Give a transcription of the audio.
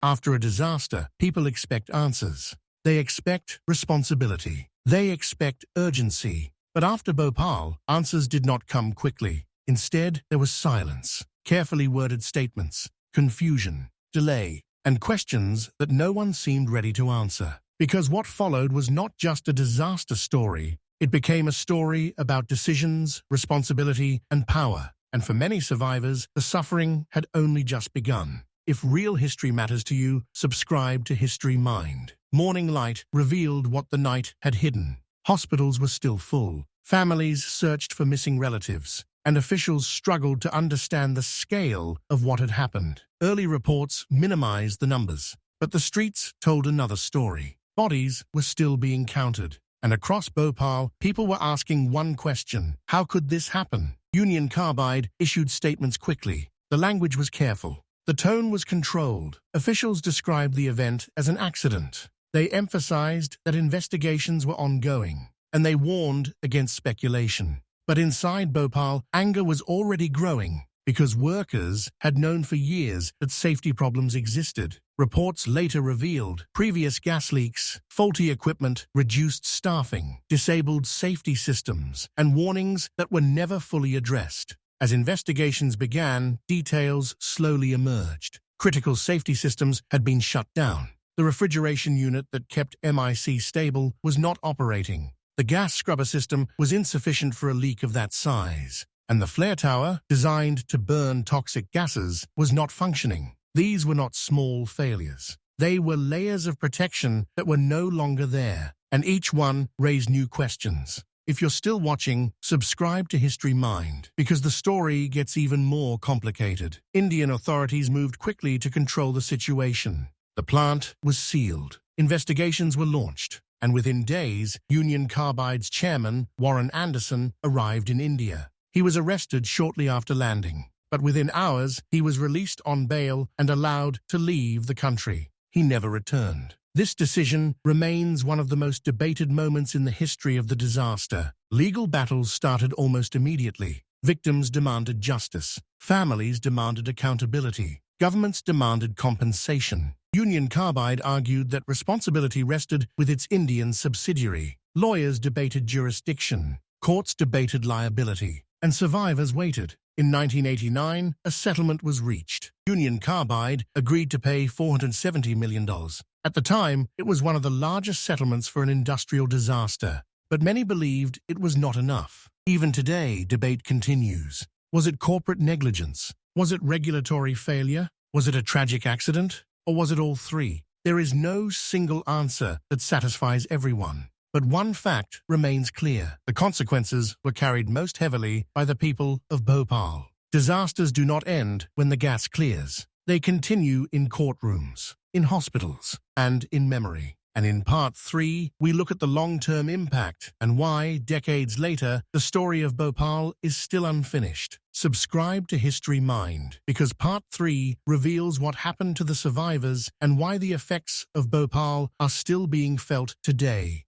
After a disaster, people expect answers. They expect responsibility. They expect urgency. But after Bhopal, answers did not come quickly. Instead, there was silence, carefully worded statements, confusion, delay, and questions that no one seemed ready to answer. Because what followed was not just a disaster story, it became a story about decisions, responsibility, and power. And for many survivors, the suffering had only just begun. If real history matters to you, subscribe to HistoryMind. Morning light revealed what the night had hidden. Hospitals were still full. Families searched for missing relatives, and officials struggled to understand the scale of what had happened. Early reports minimized the numbers, but the streets told another story. Bodies were still being counted, and across Bhopal, people were asking one question: how could this happen? Union Carbide issued statements quickly. The language was careful. The tone was controlled. Officials described the event as an accident. They emphasized that investigations were ongoing, and they warned against speculation. But inside Bhopal, anger was already growing because workers had known for years that safety problems existed. Reports later revealed previous gas leaks, faulty equipment, reduced staffing, disabled safety systems, and warnings that were never fully addressed. As investigations began, details slowly emerged. Critical safety systems had been shut down. The refrigeration unit that kept MIC stable was not operating. The gas scrubber system was insufficient for a leak of that size. And the flare tower, designed to burn toxic gases, was not functioning. These were not small failures. They were layers of protection that were no longer there, and each one raised new questions. If you're still watching, subscribe to HistoryMind, because the story gets even more complicated. Indian authorities moved quickly to control the situation. The plant was sealed. Investigations were launched. And within days, Union Carbide's chairman, Warren Anderson, arrived in India. He was arrested shortly after landing. But within hours, he was released on bail and allowed to leave the country. He never returned. This decision remains one of the most debated moments in the history of the disaster. Legal battles started almost immediately. Victims demanded justice. Families demanded accountability. Governments demanded compensation. Union Carbide argued that responsibility rested with its Indian subsidiary. Lawyers debated jurisdiction. Courts debated liability. And survivors waited. In 1989, a settlement was reached. Union Carbide agreed to pay $470 million. At the time, it was one of the largest settlements for an industrial disaster. But many believed it was not enough. Even today, debate continues. Was it corporate negligence? Was it regulatory failure? Was it a tragic accident? Or was it all three? There is no single answer that satisfies everyone. But one fact remains clear. The consequences were carried most heavily by the people of Bhopal. Disasters do not end when the gas clears. They continue in courtrooms, in hospitals, and in memory. And in Part 3, we look at the long-term impact and why, decades later, the story of Bhopal is still unfinished. Subscribe to HistoryMind, because Part 3 reveals what happened to the survivors and why the effects of Bhopal are still being felt today.